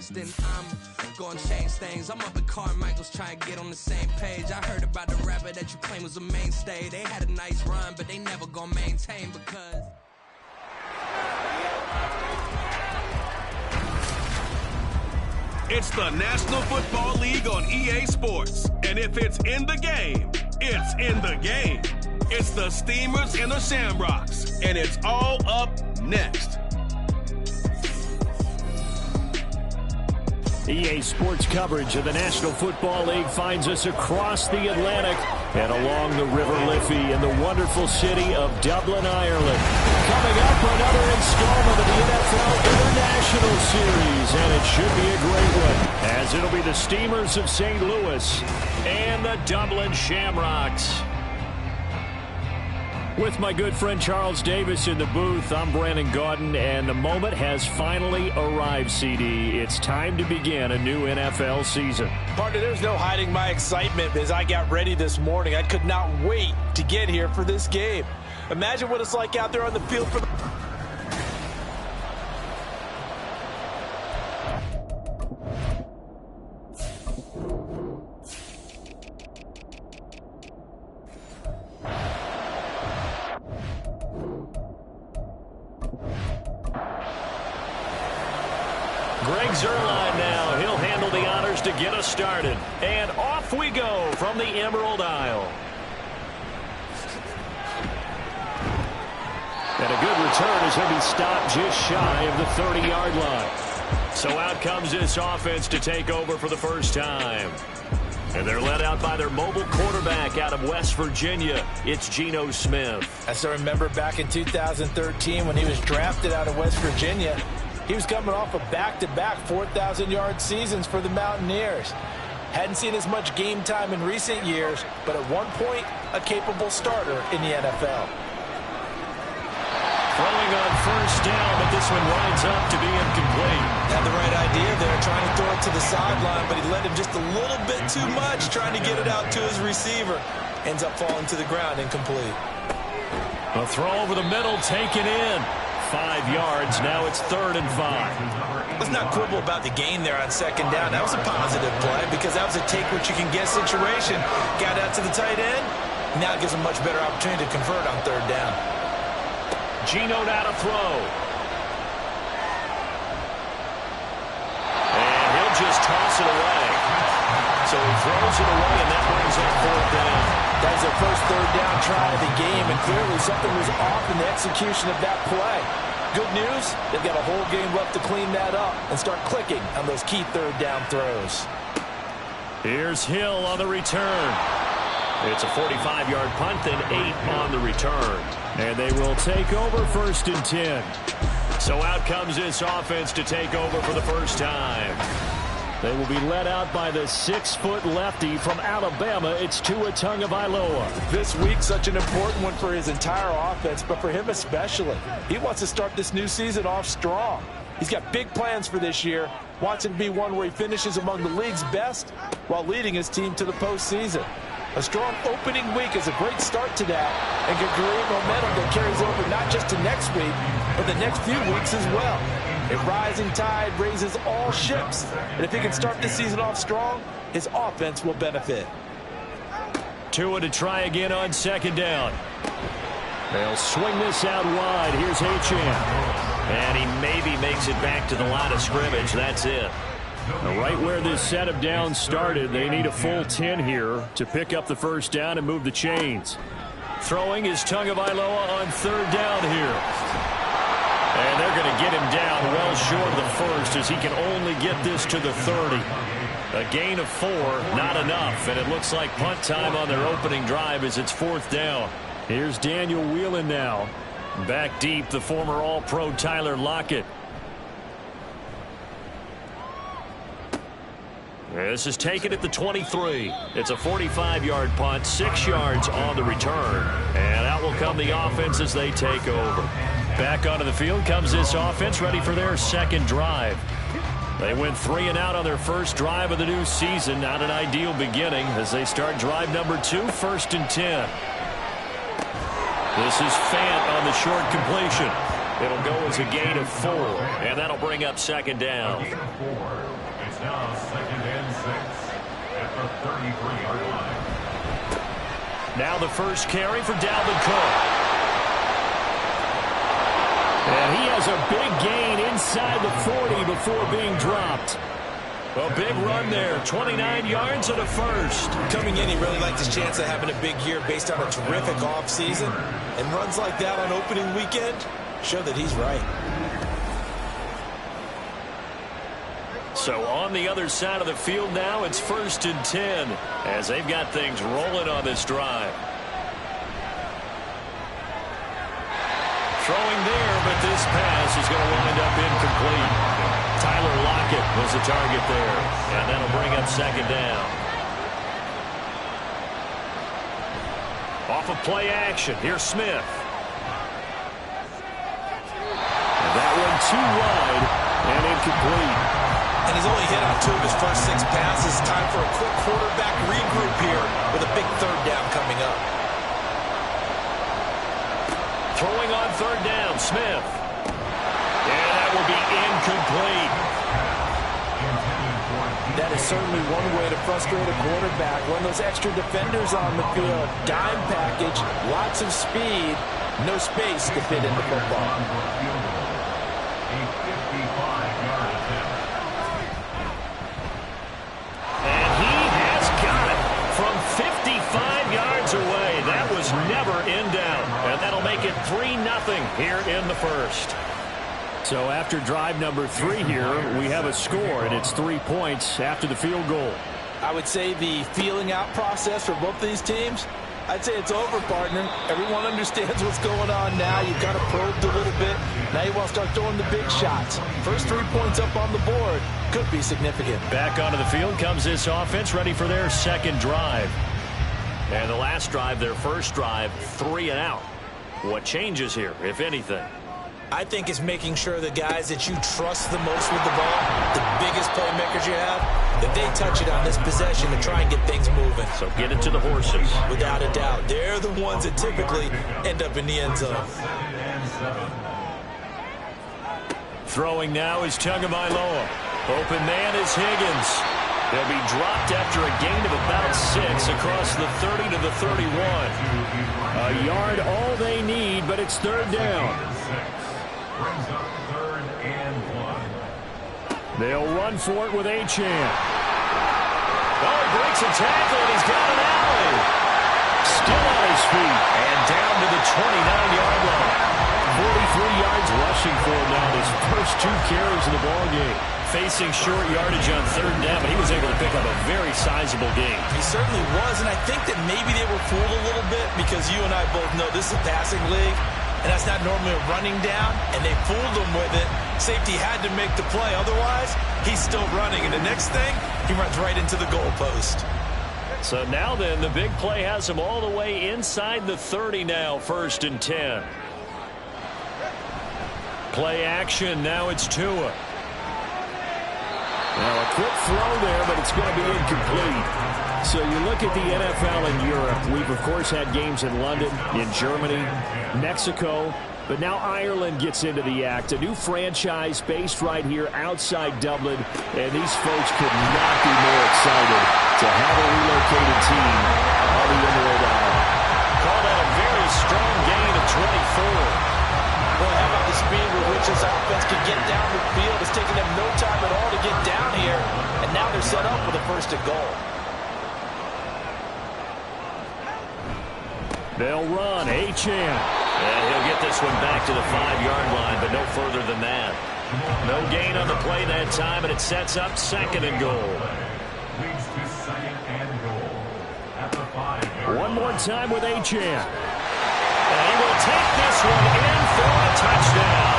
trust, and I'm gonna change things. I'm up at Carmichael's trying to get on the same page. I heard about the rapper that you claim was a mainstay. They had a nice run, but they never gonna maintain because... It's the National Football League on EA Sports. And if it's in the game, it's in the game. It's the Steamers and the Shamrocks. And it's all up next. EA Sports coverage of the National Football League finds us across the Atlantic and along the River Liffey in the wonderful city of Dublin, Ireland. Coming up, another installment of the UFL International Series, and it should be a great one, as it'll be the Steamers of St. Louis and the Dublin Shamrocks. With my good friend Charles Davis in the booth, I'm Brandon Gaudin, and the moment has finally arrived, CD. It's time to begin a new NFL season. Partner, there's no hiding my excitement as I got ready this morning. I could not wait to get here for this game. Imagine what it's like out there on the field for the... Greg Zuerlein now. He'll handle the honors to get us started. And off we go from the Emerald Isle. And a good return as he'll be stopped just shy of the 30-yard line. So out comes this offense to take over for the first time. And they're led out by their mobile quarterback out of West Virginia. It's Geno Smith. As I remember back in 2013 when he was drafted out of West Virginia, he was coming off of back-to-back 4,000-yard seasons for the Mountaineers. Hadn't seen as much game time in recent years, but at one point, a capable starter in the NFL. Throwing on first down, but this one winds up to be incomplete. Had the right idea there, trying to throw it to the sideline, but he led him just a little bit too much, trying to get it out to his receiver. Ends up falling to the ground, incomplete. A throw over the middle, taken in. 5 yards, now it's 3rd and 5. Let's not quibble about the gain there on second down. That was a positive play because that was a take-what-you-can-get situation. Got out to the tight end. Now it gives him a much better opportunity to convert on 3rd down. Geno now to throw. And he'll just toss it away. So he throws it away, and that brings up 4th down. That was their first 3rd down try of the game, and clearly something was off in the execution of that play. Good news, they've got a whole game left to clean that up and start clicking on those key 3rd down throws. Here's Hill on the return. It's a 45-yard punt, then 8 on the return. And they will take over 1st and 10. So out comes this offense to take over for the first time. They will be led out by the 6-foot lefty from Alabama. It's Tua Tagovailoa. This week, such an important one for his entire offense, but for him especially. He wants to start this new season off strong. He's got big plans for this year. Wants it to be one where he finishes among the league's best while leading his team to the postseason. A strong opening week is a great start to that and can create momentum that carries over not just to next week, but the next few weeks as well. A rising tide raises all ships, and if he can start this season off strong, his offense will benefit. Tua to try again on 2nd down. They'll swing this out wide. Here's Achane. And he maybe makes it back to the line of scrimmage. That's it. Right where this set of downs started, they need a full 10 here to pick up the first down and move the chains. Throwing is Tagovailoa on 3rd down here. And they're going to get him down well short of the first as he can only get this to the 30. A gain of 4, not enough, and it looks like punt time on their opening drive as it's 4th down. Here's Daniel Whelan now. Back deep, the former All-Pro Tyler Lockett. This is taken at the 23. It's a 45-yard punt, 6 yards on the return. And out will come the offense as they take over. Back onto the field comes this offense, ready for their 2nd drive. They went 3 and out on their first drive of the new season. Not an ideal beginning as they start drive number 2, 1st and 10. This is Fant on the short completion. It'll go as a gain of 4, and that'll bring up second down. It's now 2nd and 6 at the 33-yard line. Now the first carry for Dalvin Cook. And he has a big gain inside the 40 before being dropped. A big run there, 29 yards and a first. Coming in, he really liked his chance of having a big year based on a terrific offseason. And runs like that on opening weekend show that he's right. So on the other side of the field now, it's 1st and 10 as they've got things rolling on this drive. Throwing there, but this pass is going to wind up incomplete. Tyler Lockett was the target there, and that'll bring up second down. Off of play action, here's Smith. And that one too wide and incomplete. And he's only hit on 2 of his first 6 passes. Time for a quick quarterback regroup here with a big 3rd down coming up. Throwing on 3rd down, Smith. And that will be incomplete. That is certainly one way to frustrate a quarterback. When those extra defenders on the field, dime package, lots of speed, no space to fit in the football. A 55-yard attempt. And he has got it from 55 yards away. That was never in down. And that'll make it 3-0 here in the first. So after drive number 3 here, we have a score, and it's 3 points after the field goal. I would say the feeling out process for both these teams, I'd say it's over, partner. Everyone understands what's going on now. You've kind of probed a little bit. Now you want to start throwing the big shots. First 3 points up on the board could be significant. Back onto the field comes this offense, ready for their second drive. And the last drive, their first drive, 3 and out. What changes here, if anything? I think it's making sure the guys that you trust the most with the ball, the biggest playmakers you have, that they touch it on this possession to try and get things moving. So get it to the horses. Without a doubt. They're the ones that typically end up in the end zone. Throwing now is Tagovailoa. Open man is Higgins. They'll be dropped after a gain of about 6 across the 30 to the 31. A yard all they need, but it's 3rd down. Brings up 3rd and 1. They'll run for it with Achane. Oh, he breaks a tackle, and he's got an alley. Still on his feet, and down to the 29-yard line. 43 yards rushing for him now, his first 2 carries of the ballgame. Facing short yardage on 3rd down, but he was able to pick up a very sizable gain. He certainly was, and I think that maybe they were fooled a little bit because you and I both know this is a passing league, and that's not normally a running down, and they fooled him with it. Safety had to make the play. Otherwise, he's still running, and the next thing, he runs right into the goalpost. So now then, the big play has him all the way inside the 30 now, 1st and 10. Play action, now it's Tua. Now a quick throw there, but it's going to be incomplete. So you look at the NFL in Europe. We've, of course, had games in London, in Germany, Mexico, but now Ireland gets into the act. A new franchise based right here outside Dublin, and these folks could not be more excited to have a relocated team on the Emerald Isle. Call that a very strong gain of 24. Boy, how about the speed with which this offense can get down the field? It's taken them no time at all to get down here, and now they're set up with a 1st and goal. They'll run, Achane. And he'll get this one back to the 5-yard line, but no further than that. No gain on the play that time, and it sets up 2nd and goal. Leads to 2nd and goal at the 5-yard line. One more time with Achane. And he will take this one in for a touchdown.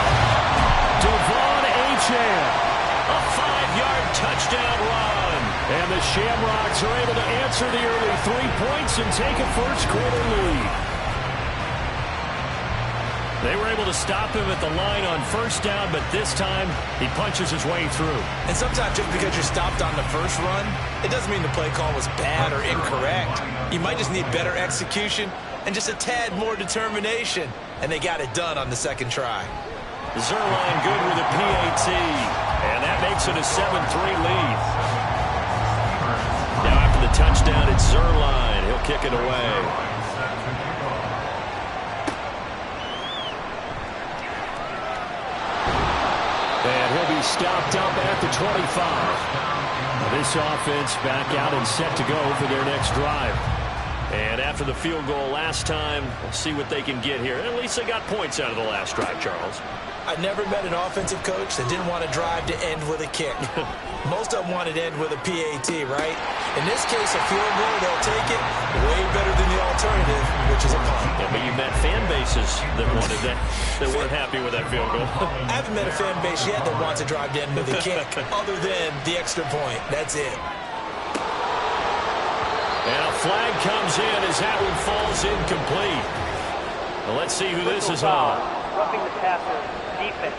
Devon Achane. A 5-yard touchdown run. And the Shamrocks are able to answer the early 3 points and take a first-quarter lead. They were able to stop him at the line on 1st down, but this time he punches his way through. And sometimes just because you're stopped on the first run, it doesn't mean the play call was bad or incorrect. You might just need better execution and just a tad more determination. And they got it done on the 2nd try. Zerline good with a PAT, and that makes it a 7-3 lead. Now after the touchdown, it's Zerline. He'll kick it away. And he'll be stopped up at the 25. This offense back out and set to go for their next drive. And after the field goal last time, we'll see what they can get here. At least they got points out of the last drive, Charles. I never met an offensive coach that didn't want to drive to end with a kick. Most of them wanted to end with a PAT, right? In this case, a field goal, they'll take it way better than the alternative, which is a punt. Yeah, but you met fan bases that wanted that weren't happy with that field goal. I haven't met a fan base yet that wants to drive to end with a kick, other than the extra point. That's it. And a flag comes in as that one falls incomplete. Well, let's see who this is on. Roughing the passer, defense.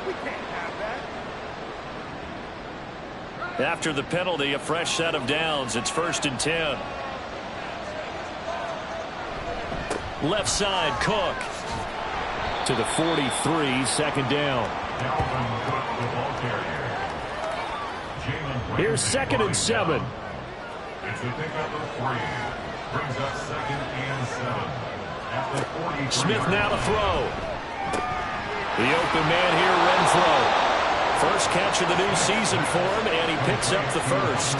We can't have that. After the penalty, a fresh set of downs. It's 1st and 10. Left side, Cook. To the 43, 2nd down. Here's 2nd and 7. It's a pickup of 3. Brings up 2nd and 7. At the 43. Smith now to throw. The open man here, Renfro. First catch of the new season for him, and he picks up the first.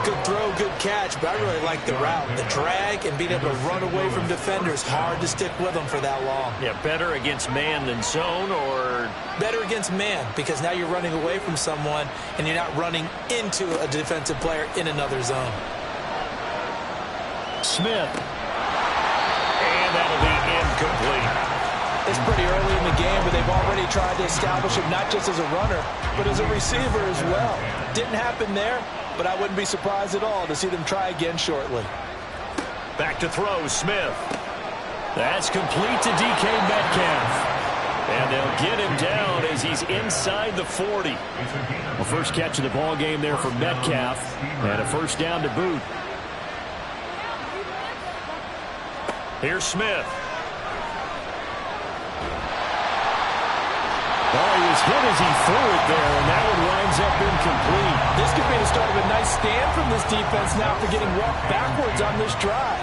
Good throw, good catch, but I really like the route. The drag and being able to run away from defenders. Hard to stick with them for that long. Yeah, better against man than zone, or? Better against man, because now you're running away from someone, and you're not running into a defensive player in another zone. Smith. And that'll be incomplete. It's pretty early in the game, but they've already tried to establish him not just as a runner, but as a receiver as well. Didn't happen there, but I wouldn't be surprised at all to see them try again shortly. Back to throw, Smith. That's complete to DK Metcalf. And they'll get him down as he's inside the 40. Well, first catch of the ball game there for Metcalf, and a first down to boot. Here's Smith. Oh, he was hit as he threw it there, and that one winds up incomplete. This could be the start of a nice stand from this defense now for getting walked backwards on this drive.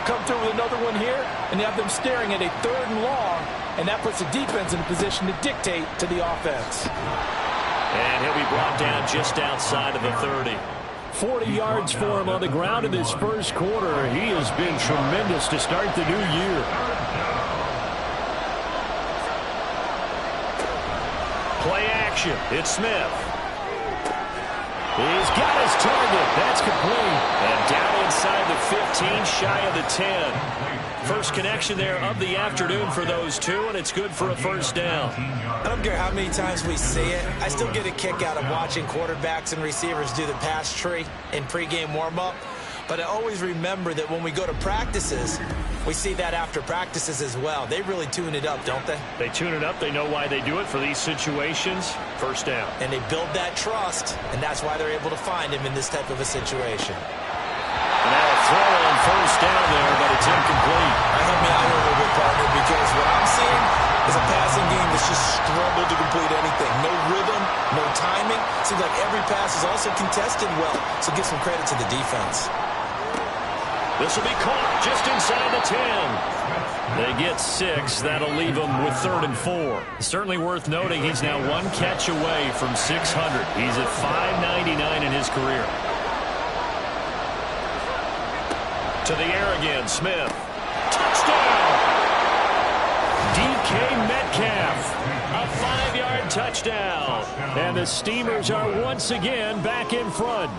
Come through with another one here, and you have them staring at a 3rd and long, and that puts the defense in a position to dictate to the offense. And he'll be brought down just outside of the 30. 40 yards for him on the ground in this first quarter. He has been tremendous to start the new year. Play action. It's Smith. He's got his target. That's complete. And down inside the 15, shy of the 10. First connection there of the afternoon for those two, and it's good for a first down. I don't care how many times we see it. I still get a kick out of watching quarterbacks and receivers do the pass tree in pregame warm-up. But I always remember that when we go to practices, we see that after practices as well. They really tune it up, don't they? They tune it up. They know why they do it for these situations. First down. And they build that trust, and that's why they're able to find him in this type of a situation. And now a throw on first down there, but it's incomplete. I help me out here a little bit, partner, because what I'm seeing is a passing game that's just struggled to complete anything. No rhythm, no timing. Seems like every pass is also contested well, so give some credit to the defense. This will be caught just inside the 10. They get 6. That'll leave them with 3rd and 4. Certainly worth noting he's now 1 catch away from 600. He's at 599 in his career. To the air again, Smith. Touchdown! DK Metcalf. A 5-yard touchdown. And the Steamers are once again back in front.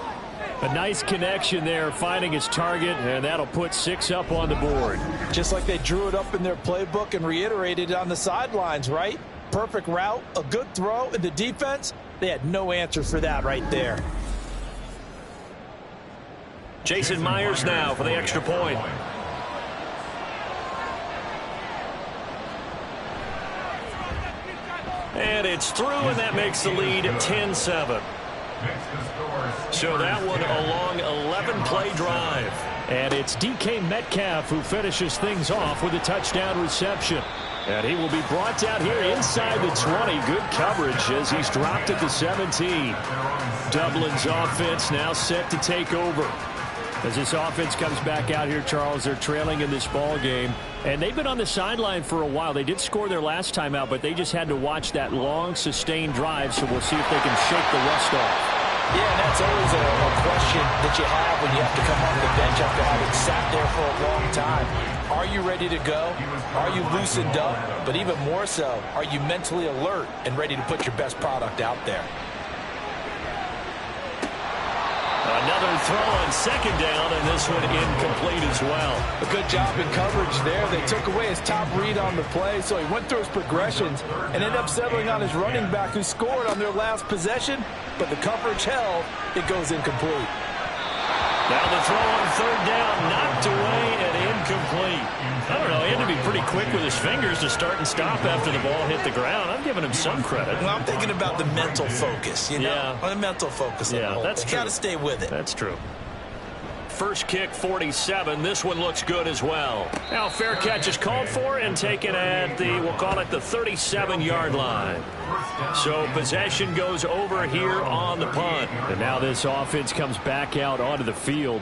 A nice connection there, finding his target, and that'll put 6 up on the board. Just like they drew it up in their playbook and reiterated it on the sidelines, right? Perfect route, a good throw, and the defense, they had no answer for that right there. Jason Myers now for the extra point. And it's through, and that makes the lead 10-7. So that one a long 11-play drive. And it's DK Metcalf who finishes things off with a touchdown reception. And he will be brought down here inside the 20. Good coverage as he's dropped at the 17. Dublin's offense now set to take over. As this offense comes back out here, Charles, they're trailing in this ball game. And they've been on the sideline for a while. They did score their last time out, but they just had to watch that long, sustained drive. So we'll see if they can shake the rust off. Yeah, and that's always a question that you have when you have to come off the bench after having sat there for a long time. Are you ready to go? Are you loosened up? But even more so, are you mentally alert and ready to put your best product out there? Another throw on second down, and this one incomplete as well. A good job in coverage there. They took away his top read on the play, so he went through his progressions and ended up settling on his running back who scored on their last possession, but the coverage held. It goes incomplete. Now the throw on third down, knocked away and incomplete. I don't know, he had to be pretty quick with his fingers to start and stop after the ball hit the ground. I'm giving him some credit. Well, I'm thinking about the mental focus, you know? Yeah. The mental focus. Yeah, that's true. Got to stay with it. That's true. First kick, 47. This one looks good as well. Now fair catch is called for and taken at the, we'll call it the 37-yard line. So possession goes over here on the punt. And now this offense comes back out onto the field.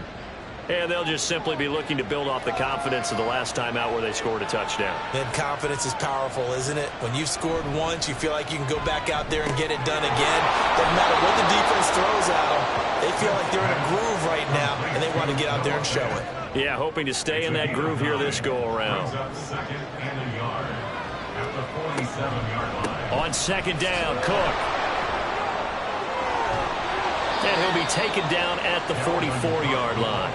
And they'll just simply be looking to build off the confidence of the last time out where they scored a touchdown. And confidence is powerful, isn't it? When you've scored once, you feel like you can go back out there and get it done again. Doesn't matter what the defense throws at them. They feel like they're in a groove right now, and they want to get out there and show it. Yeah, hoping to stay in that groove here this go-around. On second down, Cook. And he'll be taken down at the 44-yard line.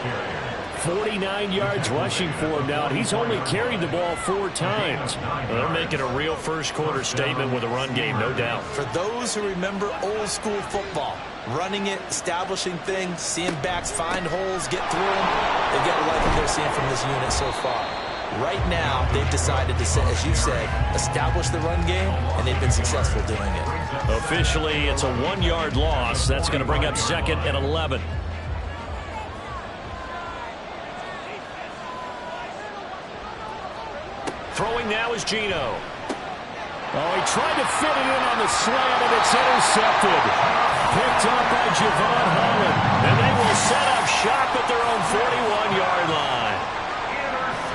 49 yards rushing for him now. He's only carried the ball 4 times. They're making a real first-quarter statement with a run game, no doubt. For those who remember old-school football, running it, establishing things, seeing backs find holes, get through them, they've got to like what they're seeing from this unit so far. Right now, they've decided to, as you said, establish the run game, and they've been successful doing it. Officially, it's a 1-yard loss. That's going to bring up second and 11. Throwing now is Geno. Oh, he tried to fit it in on the slant, and it's intercepted. Picked up by Javon Holland. And they will set up shop at their own 41-yard line.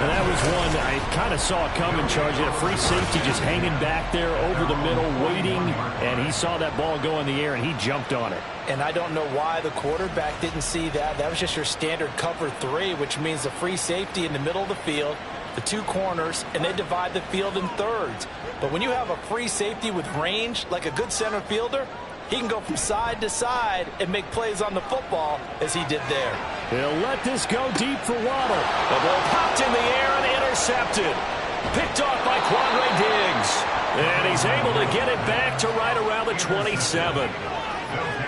And that was one I kind of saw coming, Charge. He had a free safety just hanging back there over the middle, waiting, and he saw that ball go in the air, and he jumped on it. And I don't know why the quarterback didn't see that. That was just your standard cover 3, which means the free safety in the middle of the field, the 2 corners, and they divide the field in thirds. But when you have a free safety with range, like a good center fielder, he can go from side to side and make plays on the football as he did there. He'll let this go deep for Waddle. The ball popped in the air and intercepted. Picked off by Quandre Diggs. And he's able to get it back to right around the 27.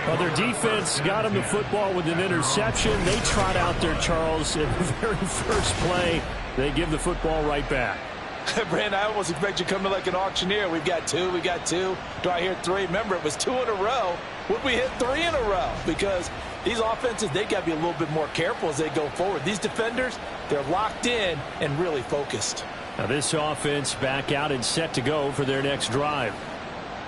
Well, their defense got him the football with an interception. They trot out there, Charles, in the very first play. They give the football right back. Brandon, I almost expect you to come to like an auctioneer. We've got 2, we got 2. Do I hear 3? Remember, it was 2 in a row. Would we hit 3 in a row? Because these offenses, they got to be a little bit more careful as they go forward. These defenders, they're locked in and really focused. Now this offense back out and set to go for their next drive.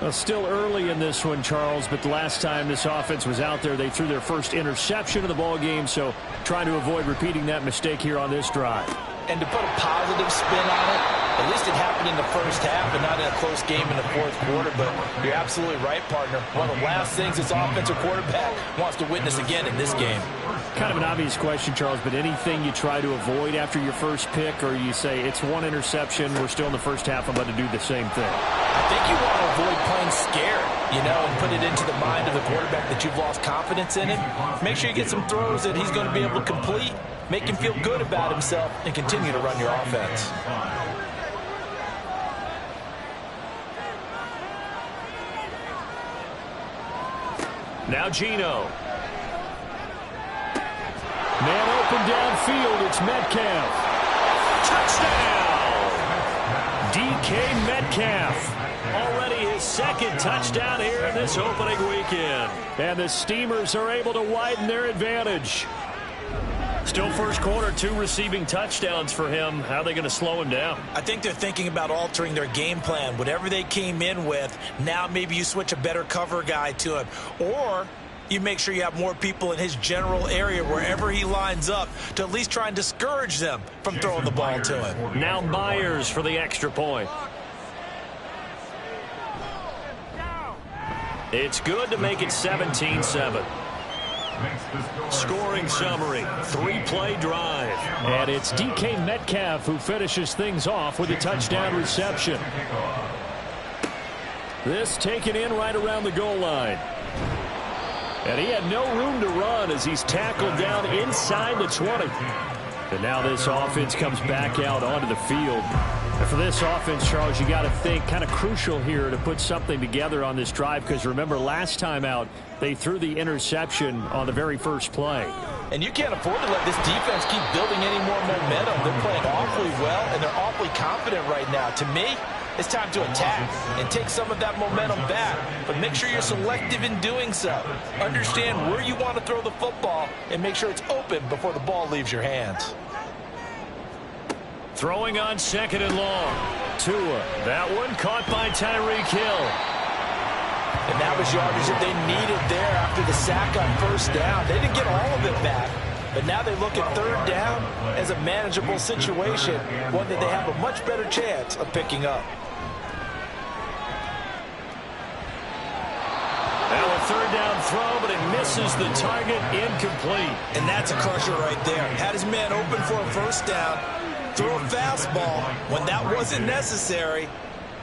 Well, still early in this one, Charles, but the last time this offense was out there, they threw their first interception of the ball game, so trying to avoid repeating that mistake here on this drive. And to put a positive spin on it, at least it happened in the first half and not in a close game in the fourth quarter. But you're absolutely right, partner. One of the last things this offensive quarterback wants to witness again in this game. Kind of an obvious question, Charles, but anything you try to avoid after your first pick, or you say it's 1 interception, we're still in the first half, I'm about to do the same thing? I think you want to avoid playing scared, you know, and put it into the mind of the quarterback that you've lost confidence in him. Make sure you get some throws that he's going to be able to complete, make him feel good about himself, and continue to run your offense. Now Geno. Man open downfield, it's Metcalf. Touchdown! DK Metcalf. Already his second touchdown here in this opening weekend. And the Steamers are able to widen their advantage. Still first quarter, 2 receiving touchdowns for him. How are they going to slow him down? I think they're thinking about altering their game plan. Whatever they came in with, now maybe you switch a better cover guy to him. Or you make sure you have more people in his general area wherever he lines up to at least try and discourage them from throwing the ball to him. Now Myers for the extra point. It's good to make it 17-7. Scoring summary, 3-play drive. And it's DK Metcalf who finishes things off with a touchdown reception. This taken in right around the goal line. And he had no room to run as he's tackled down inside the 20. And now this offense comes back out onto the field. And for this offense, Charles, you got to think kind of crucial here to put something together on this drive, because remember last time out they threw the interception on the very first play. And you can't afford to let this defense keep building any more momentum. They're playing awfully well, and they're awfully confident right now. To me, it's time to attack and take some of that momentum back, but make sure you're selective in doing so. Understand where you want to throw the football and make sure it's open before the ball leaves your hands. Throwing on 2nd and long. Tua, that one caught by Tyreek Hill. And that was yardage that they needed there after the sack on 1st down. They didn't get all of it back, but now they look at 3rd down as a manageable situation, one that they have a much better chance of picking up. Now a 3rd down throw, but it misses the target, incomplete. And that's a crusher right there. Had his man open for a 1st down, threw a fastball when that wasn't necessary,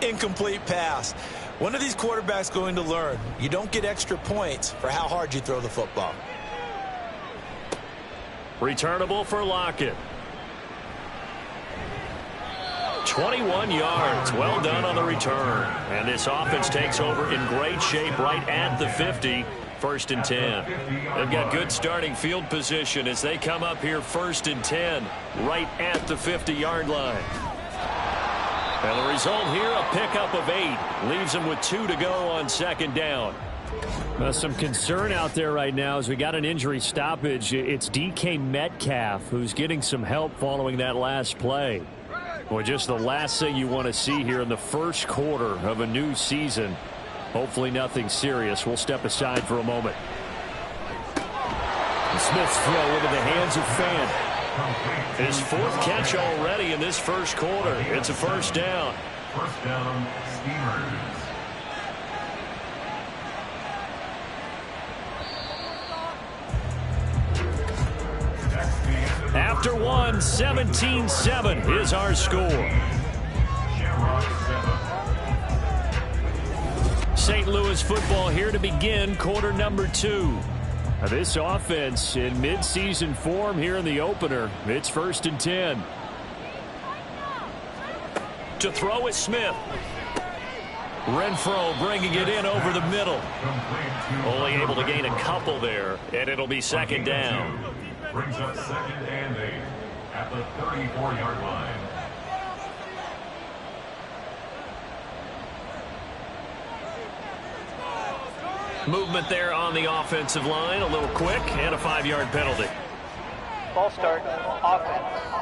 incomplete pass. One of these quarterbacks going to learn, you don't get extra points for how hard you throw the football. Returnable for Lockett. 21 yards. Well done on the return. And this offense takes over in great shape right at the 50. 1st and 10. They've got good starting field position as they come up here 1st and 10 right at the 50-yard line. And the result here, a pickup of 8. Leaves them with 2 to go on 2nd down. Well, some concern out there right now as we got an injury stoppage. It's DK Metcalf who's getting some help following that last play. Well, just the last thing you want to see here in the first quarter of a new season. Hopefully nothing serious. We'll step aside for a moment. Smith's throw into the hands of Fan. His 4th catch already in this first quarter. It's a 1st down. 1st down, Steamers. After one, 17-7 is our score. Shamrocks 7. St. Louis football here to begin quarter number 2. This offense in midseason form here in the opener. It's 1st and 10. To throw is Smith. Renfro bringing it in over the middle. Only able to gain a couple there, and it'll be 2nd down. Brings up 2nd and 8 at the 34-yard line. Movement there on the offensive line, a little quick, and a 5-yard penalty. Ball start, offense.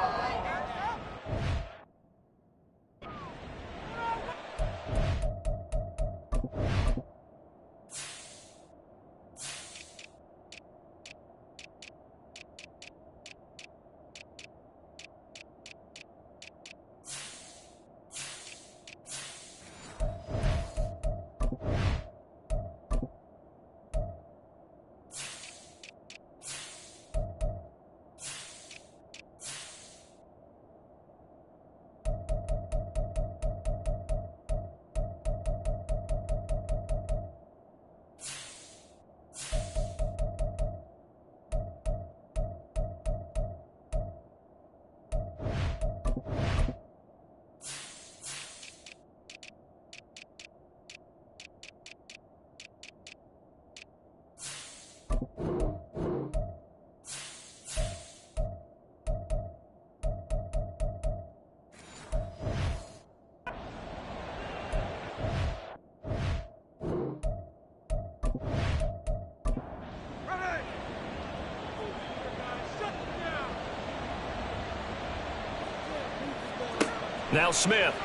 Now Smith.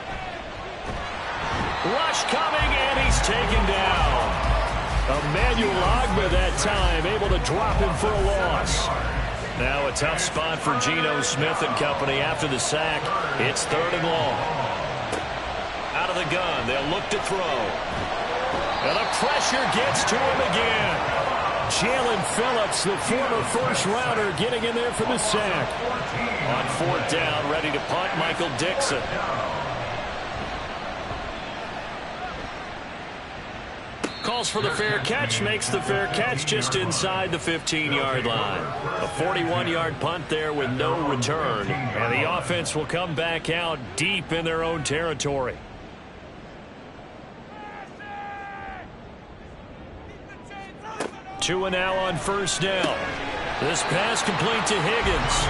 Rush coming, and he's taken down. Emmanuel Ogba that time, able to drop him for a loss. Now a tough spot for Geno Smith and company after the sack. It's 3rd and long. Out of the gun, they'll look to throw. And the pressure gets to him again. Jalen Phillips, the former first-rounder, getting in there for the sack. On 4th down, ready to punt, Michael Dixon. Calls for the fair catch, makes the fair catch just inside the 15-yard line. A 41-yard punt there with no return. And the offense will come back out deep in their own territory. Tua now on 1st down. This pass complete to Higgins.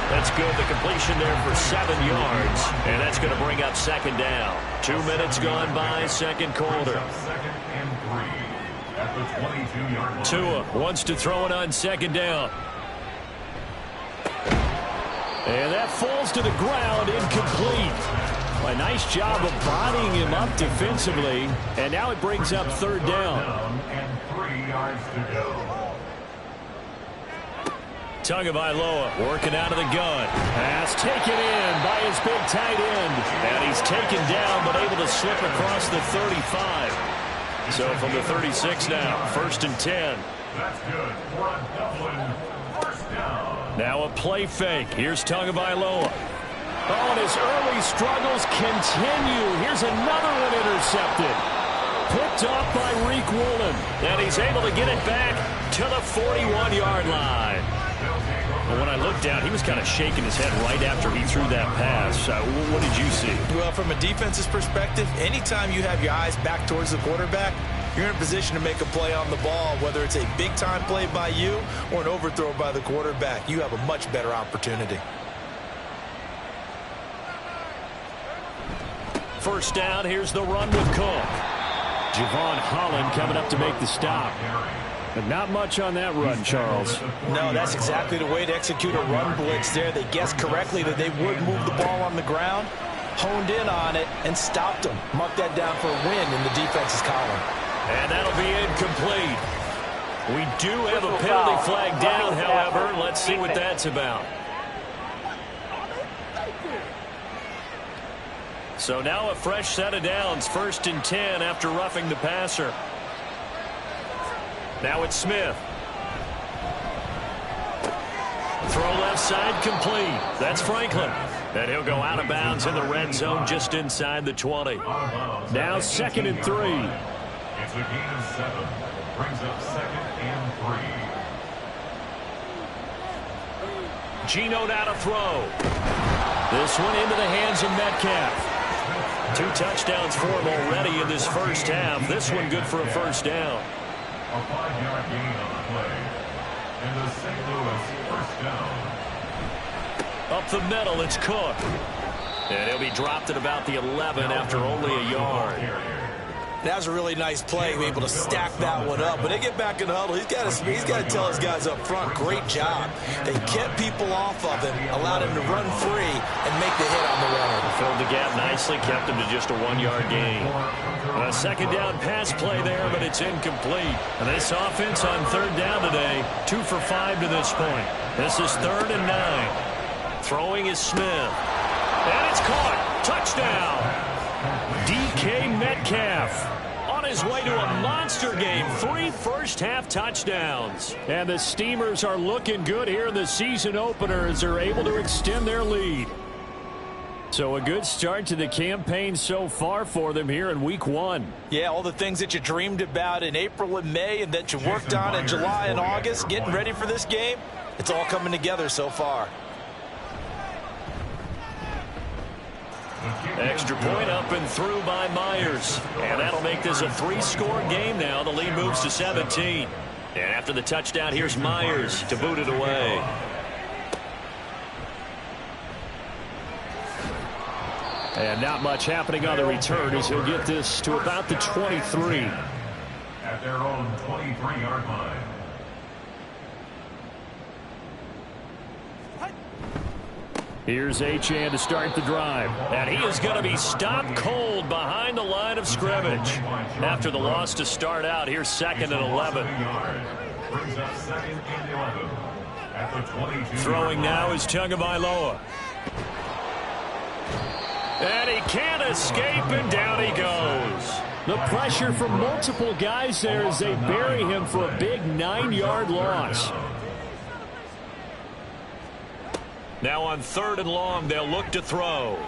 That's good. The completion there for 7 yards. And that's going to bring up 2nd down. 2 minutes gone by, 2nd quarter. Tua wants to throw it on 2nd down. And that falls to the ground, incomplete. A nice job of bodying him up defensively. And now it brings up 3rd down. And 3 yards to go. Tagovailoa working out of the gun. Pass taken in by his big tight end. And he's taken down but able to slip across the 35. So from the 36 now, 1st and 10. That's good for a Dublin 1st down. Now a play fake. Here's Tagovailoa. Oh, and his early struggles continue. Here's another one intercepted. Picked off by Reek Woolen. And he's able to get it back to the 41-yard line. Well, when I looked down, he was kind of shaking his head right after he threw that pass. What did you see? Well, from a defense's perspective, anytime you have your eyes back towards the quarterback, you're in a position to make a play on the ball, whether it's a big-time play by you or an overthrow by the quarterback. You have a much better opportunity. 1st down, here's the run with Cook. Javon Holland coming up to make the stop. But not much on that run, Charles. No, that's exactly the way to execute a run blitz there. They guessed correctly that they would move the ball on the ground, honed in on it, and stopped them. Mark that down for a win in the defense's column. And that'll be incomplete. We do have a penalty flag down, however. Let's see what that's about. So now a fresh set of downs, 1st and 10 after roughing the passer. Now it's Smith. Throw left side complete. That's Franklin. And he'll go out of bounds in the red zone just inside the 20. Now 2nd and 3. It's a gain of 7. Brings up 2nd and 3. Geno now to throw. This one into the hands of Metcalf. 2 touchdowns for him already in this 1st half. This one good for a 1st down. A 5-yard gain on the play. And the St. Louis 1st down. Up the middle, it's Cook. And he'll be dropped at about the 11 after only a yard. That was a really nice play, able to stack that one up. But they get back in the huddle. He's got to tell his guys up front, great job. They kept people off of him, allowed him to run free, and make the hit on the runner. Filled the gap nicely, kept him to just a 1-yard gain. A 2nd down pass play there, but it's incomplete. And this offense on 3rd down today, 2 for 5 to this point. This is 3rd and 9. Throwing is Smith. And it's caught. Touchdown. DK Metcalf on his way to a monster game. 3 first-half touchdowns. And the Steamers are looking good here in the season opener as they're able to extend their lead. So a good start to the campaign so far for them here in week 1. Yeah, all the things that you dreamed about in April and May and that you worked on in July and August, getting ready for this game, it's all coming together so far. Extra point up and through by Myers. And that'll make this a 3-score game now. The lead moves to 17. And after the touchdown, here's Myers to boot it away. And not much happening on the return as he'll get this to about the 23. At their own 23-yard line. Here's Achane to start the drive. And he is going to be stopped cold behind the line of scrimmage. After the loss to start out, here's 2nd and 11. Throwing now is Tagovailoa. And he can't escape, and down he goes. The pressure from multiple guys there as they bury him for a big 9-yard loss. Now on 3rd and long, they'll look to throw.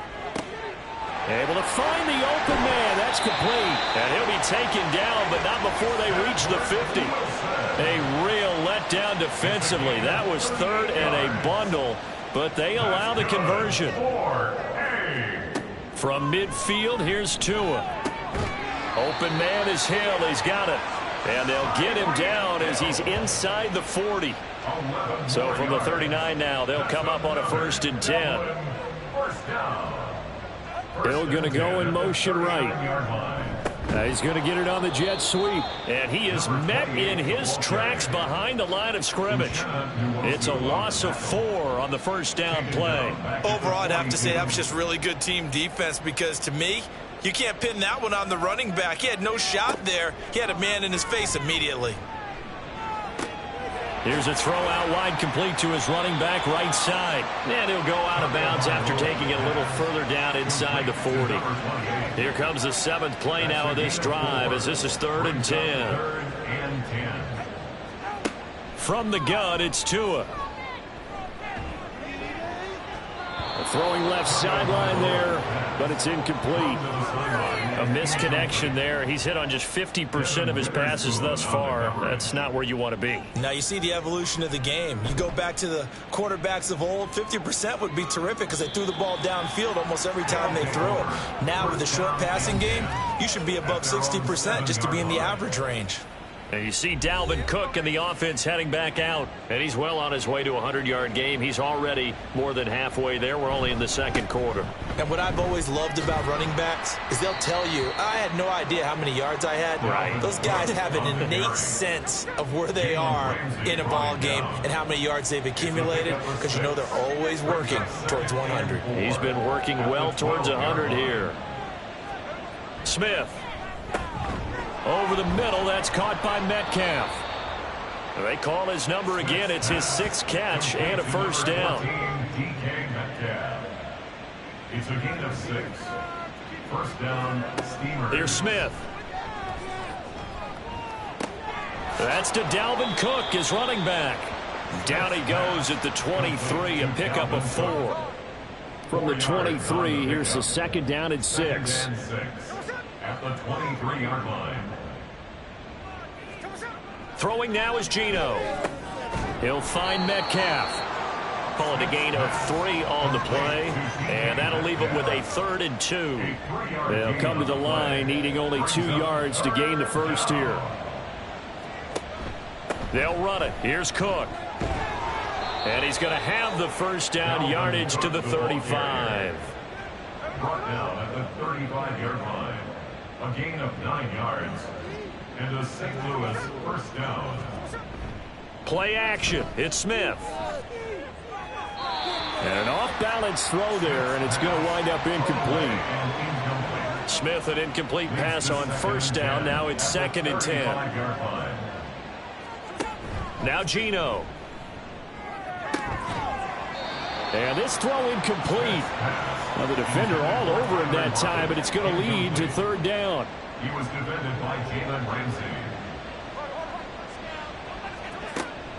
Able to find the open man. That's complete. And he'll be taken down, but not before they reach the 50. A real letdown defensively. That was 3rd and a bundle, but they allow the conversion. From midfield, here's Tua. Open man is Hill. He's got it. And they'll get him down as he's inside the 40. So from the 39 now, they'll come up on a 1st and 10. Hill going to go in motion right. He's going to get it on the jet sweep. And he is met in his tracks behind the line of scrimmage. It's a loss of 4 on the 1st down play. Overall, I'd have to say that was just really good team defense, because to me, you can't pin that one on the running back. He had no shot there. He had a man in his face immediately. Here's a throw out wide, complete to his running back right side. And he'll go out of bounds after taking it a little further down inside the 40. Here comes the 7th play now of this drive, as this is 3rd and 10. From the gun, it's Tua. Throwing left sideline there, but it's incomplete. A misconnection there. He's hit on just 50% of his passes thus far. That's not where you want to be. Now you see the evolution of the game. You go back to the quarterbacks of old, 50% would be terrific because they threw the ball downfield almost every time they threw it. Now with the short passing game, you should be above 60% just to be in the average range. And you see Dalvin Cook and the offense heading back out. And he's well on his way to a 100-yard game. He's already more than halfway there. We're only in the 2nd quarter. And what I've always loved about running backs is they'll tell you, I had no idea how many yards I had. Right. Those guys have an innate sense of where they are in a ball game and how many yards they've accumulated, because you know they're always working towards 100. He's been working well towards 100 here. Smith. Over the middle, that's caught by Metcalf. They call his number again. It's his 6th catch and a 1st down. It's a gain of 6. 1st down, Steamers. Here's Smith. That's to Dalvin Cook, his running back. Down he goes at the 23, a pickup of 4. From the 23, here's the 2nd down and 6. At the 23-yard line. Throwing now is Geno. He'll find Metcalf. Call it a gain of 3 on the play, and that'll leave him with a 3rd and 2. They'll come to the line needing only 2 yards to gain the 1st here. They'll run it. Here's Cook. And he's going to have the 1st down yardage to the 35. Brought down at the 35-yard line. A gain of 9 yards. And a St. Louis 1st down. Play action. It's Smith. And an off-balance throw there, and it's going to wind up incomplete. Smith, an incomplete pass on 1st down. Now it's 2nd and 10. Now Geno. And this throw incomplete. Well, the defender all over him that time, but it's going to lead to 3rd down. He was defended by Jalen Ramsey.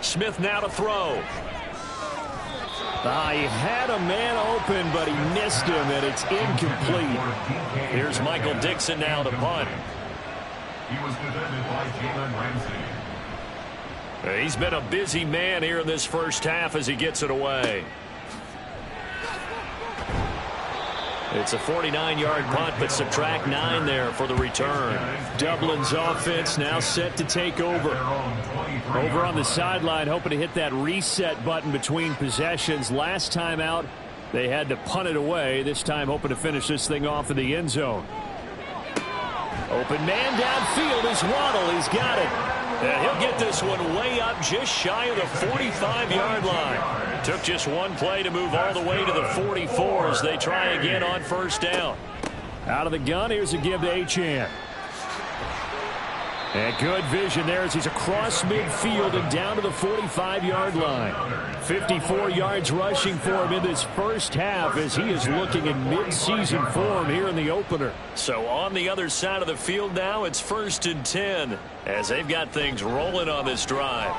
Smith now to throw. He had a man open, but he missed him, and it's incomplete. Here's Michael Dixon now to punt. He was defended by Jalen Ramsey. He's been a busy man here in this 1st half as he gets it away. It's a 49-yard punt, but subtract 9 there for the return. Dublin's offense now set to take over. Over on the sideline, hoping to hit that reset button between possessions. Last time out, they had to punt it away. This time, hoping to finish this thing off in the end zone. Open man downfield is Waddle. He's got it. And he'll get this one way up just shy of the 45-yard line. Took just one play to move all the way to the 44 as they try again on first down. Out of the gun, here's a give to Achane. And good vision there as he's across midfield and down to the 45-yard line. 54 yards rushing for him in this first half as he is looking in mid-season form here in the opener. So on the other side of the field now, it's 1st and 10 as they've got things rolling on this drive.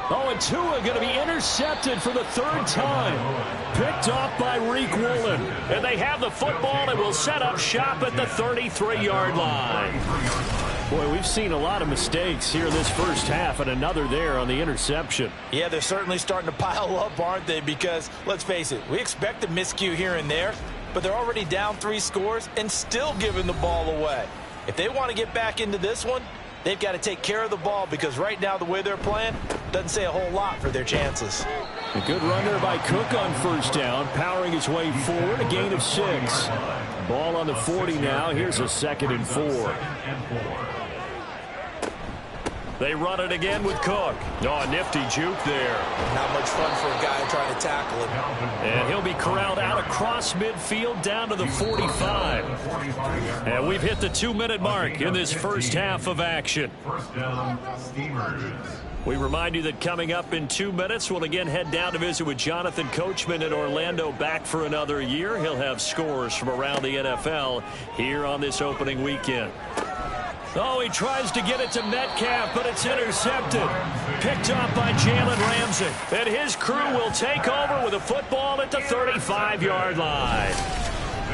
Oh, and Tua going to be intercepted for the 3rd time. Picked off by Reek Woolen. And they have the football and will set up shop at the 33-yard line. Boy, we've seen a lot of mistakes here in this first half and another there on the interception. Yeah, they're certainly starting to pile up, aren't they? Because, let's face it, we expect a miscue here and there, but they're already down 3 scores and still giving the ball away. If they want to get back into this one, they've got to take care of the ball because right now the way they're playing doesn't say a whole lot for their chances. A good run there by Cook on first down, powering his way forward, a gain of 6. Ball on the 40 now. Here's a 2nd and 4. They run it again with Cook. Oh, nifty juke there. Not much fun for a guy trying to tackle him. And he'll be corralled out across midfield down to the 45. And we've hit the 2-minute mark in this first half of action. First down, Steamers. We remind you that coming up in 2 minutes, we'll again head down to visit with Jonathan Coachman in Orlando, back for another year. He'll have scores from around the NFL here on this opening weekend. Oh, he tries to get it to Metcalf, but it's intercepted. Picked off by Jalen Ramsey. And his crew will take over with a football at the 35-yard line.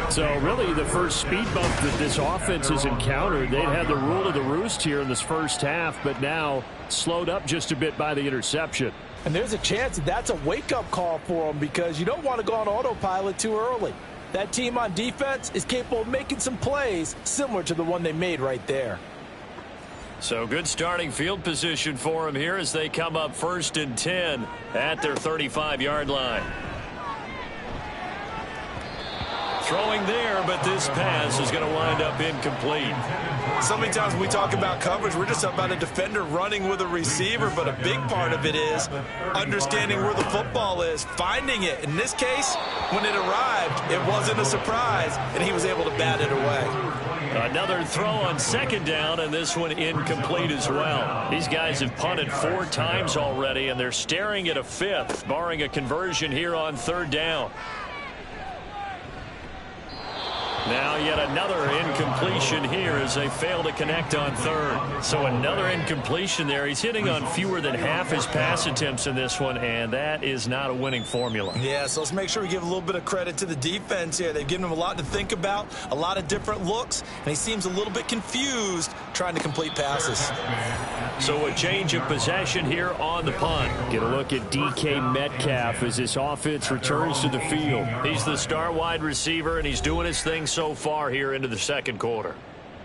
So really the first speed bump that this offense has encountered, they'd had the rule of the roost here in this first half, but now slowed up just a bit by the interception. And there's a chance that that's a wake-up call for them because you don't want to go on autopilot too early. That team on defense is capable of making some plays similar to the one they made right there. So good starting field position for them here as they come up 1st and 10 at their 35-yard line. Throwing there, but this pass is going to wind up incomplete. So many times when we talk about coverage, we're just about a defender running with a receiver, but a big part of it is understanding where the football is, finding it. In this case, when it arrived, it wasn't a surprise, and he was able to bat it away. Another throw on 2nd down, and this one incomplete as well. These guys have punted 4 times already, and they're staring at a 5th, barring a conversion here on 3rd down. Now yet another incompletion here as they fail to connect on 3rd. So another incompletion there. He's hitting on fewer than half his pass attempts in this one, and that is not a winning formula. Yeah, so let's make sure we give a little bit of credit to the defense here. They've given him a lot to think about, a lot of different looks, and he seems a little bit confused trying to complete passes. So a change of possession here on the punt. Get a look at DK Metcalf as this offense returns to the field. He's the star wide receiver, and he's doing his thing so far here into the 2nd quarter.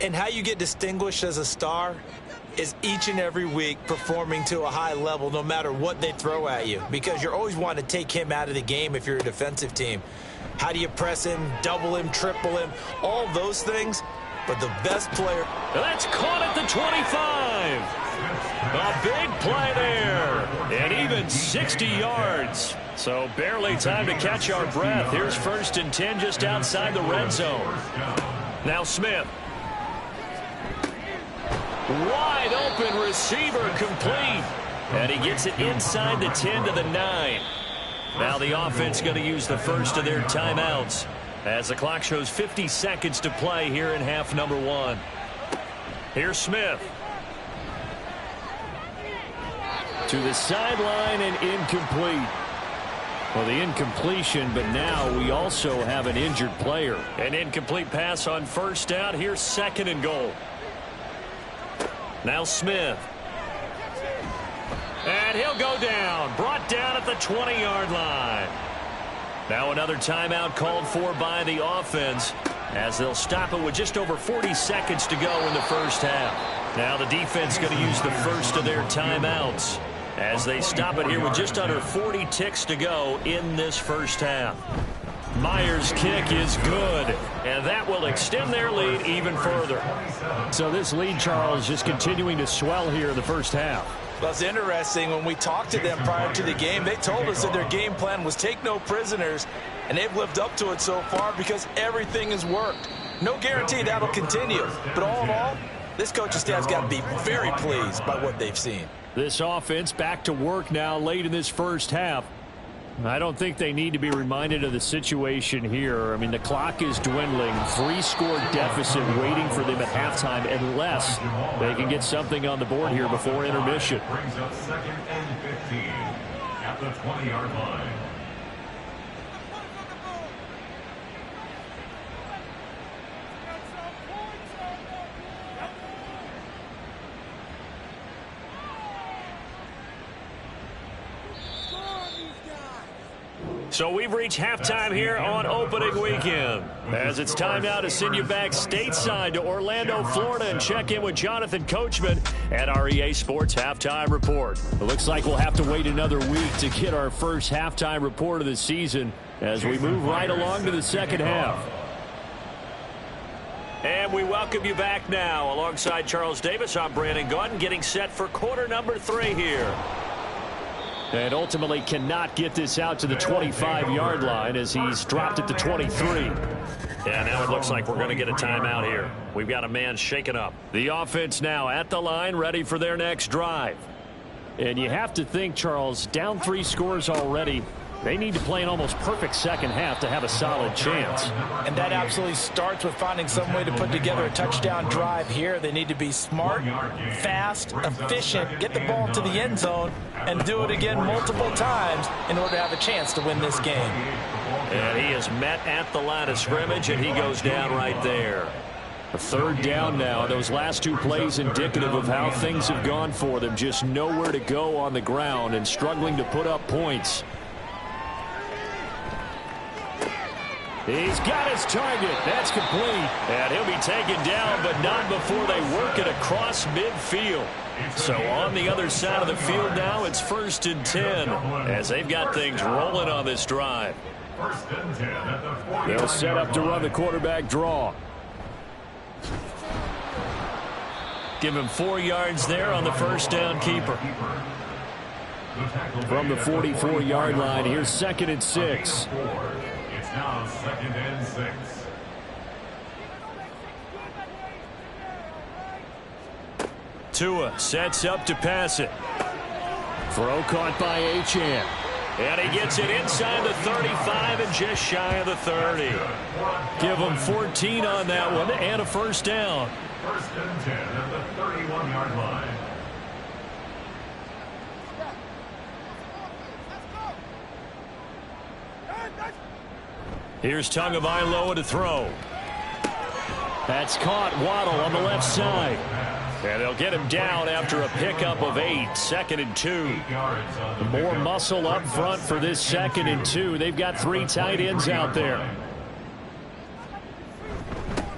And how you get distinguished as a star is each and every week performing to a high level no matter what they throw at you, because you're always wanting to take him out of the game if you're a defensive team. How do you press him, double him, triple him, all those things? But the best player... That's caught at the 25. A big play there. And even 60 yards. So barely time to catch our breath. Here's 1st and 10 just outside the red zone. Now Smith. Wide open receiver complete. And he gets it inside the 10 to the 9. Now the offense going to use the first of their timeouts as the clock shows 50 seconds to play here in half number 1. Here's Smith. To the sideline and incomplete. Well, the incompletion, but now we also have an injured player. An incomplete pass on 1st down. Here's 2nd and goal. Now Smith. And he'll go down. Brought down at the 20-yard line. Now another timeout called for by the offense as they'll stop it with just over 40 seconds to go in the first half. Now the defense going to use the first of their timeouts as they stop it here with just under 40 ticks to go in this first half. Myers' kick is good, and that will extend their lead even further. So this lead, Charles, just continuing to swell here in the first half. Well, it's interesting. When we talked to them prior to the game, they told us that their game plan was take no prisoners, and they've lived up to it so far because everything has worked. No guarantee that'll continue, but all in all, this coaching staff's got to be very pleased by what they've seen. This offense back to work now late in this first half. I don't think they need to be reminded of the situation here. I mean, the clock is dwindling. 3-score deficit waiting for them at halftime unless they can get something on the board here before intermission. Brings up 2nd and 15 at the 20-yard line. So we've reached halftime here on opening weekend. As it's time now to send you back stateside to Orlando, Florida, and check in with Jonathan Coachman at our EA Sports Halftime Report. It looks like we'll have to wait another week to get our first halftime report of the season as we move right along to the second half. And we welcome you back now. Alongside Charles Davis, I'm Brandon Gaudin, getting set for quarter number 3 here. And ultimately cannot get this out to the 25-yard line as he's dropped at the 23. Yeah, now it looks like we're going to get a timeout here. We've got a man shaken up. The offense now at the line, ready for their next drive. And you have to think, Charles, down 3 scores already. They need to play an almost perfect second half to have a solid chance. And that absolutely starts with finding some way to put together a touchdown drive here. They need to be smart, fast, efficient, get the ball to the end zone, and do it again multiple times in order to have a chance to win this game. And he is met at the line of scrimmage, and he goes down right there. A 3rd down now. Those last 2 plays indicative of how things have gone for them. Just nowhere to go on the ground and struggling to put up points. He's got his target. That's complete. And he'll be taken down, but not before they work it across midfield. So on the other side of the field now, it's 1st and 10 as they've got things rolling on this drive. 1st and 10 at the 40. They'll set up to run the quarterback draw. Give him 4 yards there on the 1st down keeper. From the 44-yard line, here's 2nd and 6. It's now 2nd and 6. Tua sets up to pass it. Throw caught by Achane. And he gets it inside the 35 and just shy of the 30. Give him 14 on that one and a 1st down. 1st and 10 at the 31-yard line. Here's Tagovailoa to throw. That's caught. Waddle on the left side. And they'll get him down after a pickup of 8. 2nd and 2. More muscle up front for this 2nd and 2. They've got 3 tight ends out there.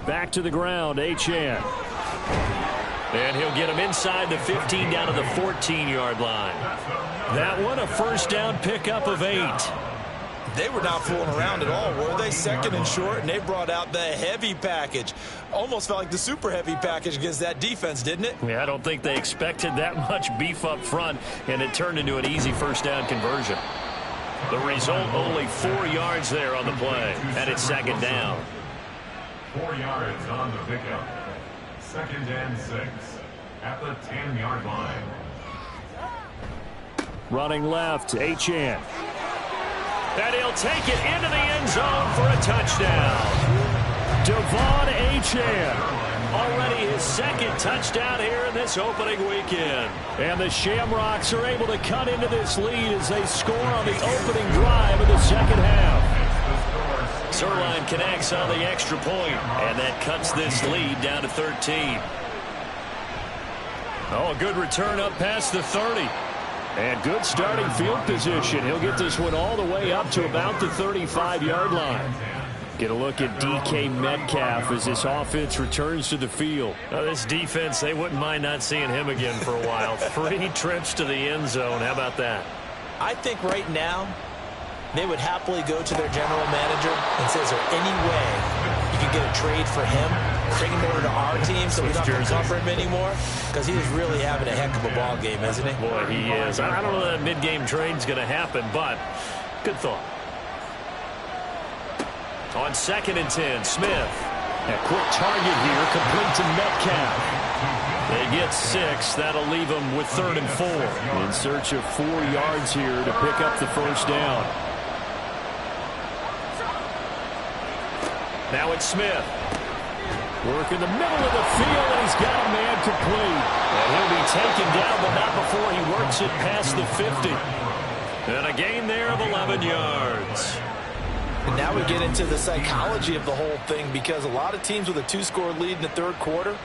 Back to the ground, Achane. And he'll get him inside the 15 down to the 14-yard line. That one a 1st down pickup of 8. They were not fooling around at all, were they? 2nd and short, and they brought out the heavy package. Almost felt like the super heavy package against that defense, didn't it? Yeah, I don't think they expected that much beef up front, and it turned into an easy 1st down conversion. The result, only 4 yards there on the play, and it's 2nd down. 4 yards on the pickup. 2nd and 6 at the 10-yard line. Running left, Achane. And he'll take it into the end zone for a touchdown. Devon Achane. Already his 2nd touchdown here in this opening weekend. And the Shamrocks are able to cut into this lead as they score on the opening drive of the second half. Zerline connects on the extra point, and that cuts this lead down to 13. Oh, a good return up past the 30. And good starting field position. He'll get this one all the way up to about the 35-yard line. Get a look at DK Metcalf as this offense returns to the field. This defense, they wouldn't mind not seeing him again for a while. 3 trips to the end zone. How about that? I think right now they would happily go to their general manager and say, is there any way you can get a trade for him? Bring him over to our team so we don't have to cover him anymore? Because he is really having a heck of a ball game, isn't he? Boy, he is. I don't know that mid-game trade's going to happen, but good thought. On 2nd and 10, Smith. A quick target here, complete to Metcalf. They get 6. That'll leave them with 3rd and 4. In search of 4 yards here to pick up the first down. Now it's Smith. Work in the middle of the field, and he's got a man complete. And he'll be taken down, but not before he works it past the 50. And a gain there of 11 yards. And now we get into the psychology of the whole thing, because a lot of teams with a 2-score lead in the 3rd quarter,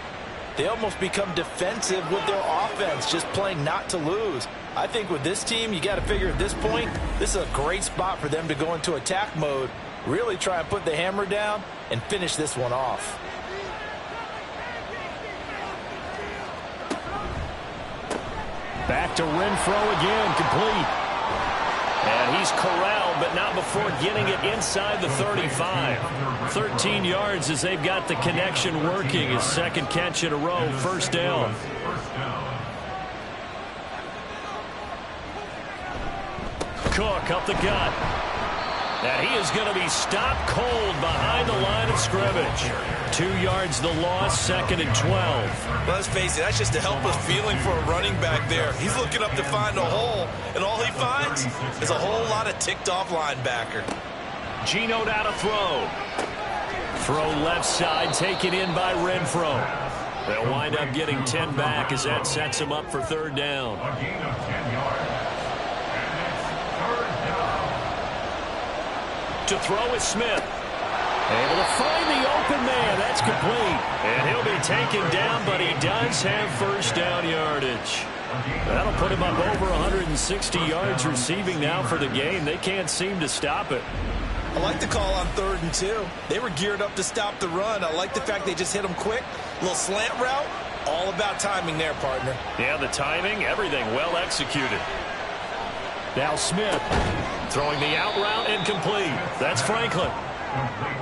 they almost become defensive with their offense, just playing not to lose. I think with this team, you got to figure at this point, this is a great spot for them to go into attack mode, really try and put the hammer down and finish this one off. Back to Renfro again, complete. And he's corralled, but not before getting it inside the 35. 13 yards as they've got the connection working. His 2nd catch in a row, first down. Cook up the gut. And he is going to be stopped cold behind the line of scrimmage. 2 yards the loss, 2nd and 12. Let's face it, that's just a helpless feeling for a running back there. He's looking up to find a hole, and all he finds is a whole lot of ticked-off linebacker. Geno out to throw. Throw left side, taken in by Renfro. They'll wind up getting 10 back as that sets him up for 3rd down. A gain of 10 yards. And it's 3rd down. To throw is Smith. Able to find the open man. That's complete. And he'll be taken down, but he does have first down yardage. That'll put him up over 160 yards receiving now for the game. They can't seem to stop it. I like the call on 3rd and 2. They were geared up to stop the run. I like the fact they just hit him quick. A little slant route. All about timing there, partner. Yeah, the timing, everything well executed. Now Smith throwing the out route incomplete. That's Franklin.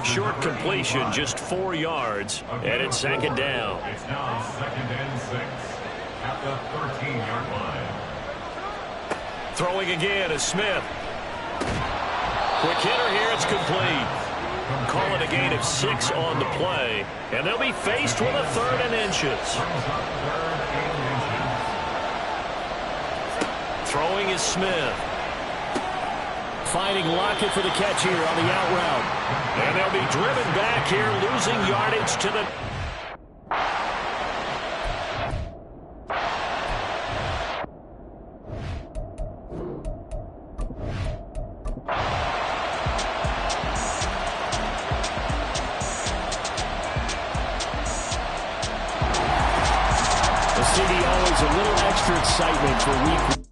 Short completion, just 4 yards, and it's 2nd down. It's now 2nd and 6 at the 13-yard line. Throwing again is Smith. Quick hitter here, it's complete. Call it a gain of 6 on the play, and they'll be faced with a 3rd and inches. Throwing is Smith. Finding Lockett for the catch here on the out route. And they'll be driven back here, losing yardage to the... The city always a little extra excitement for week 1.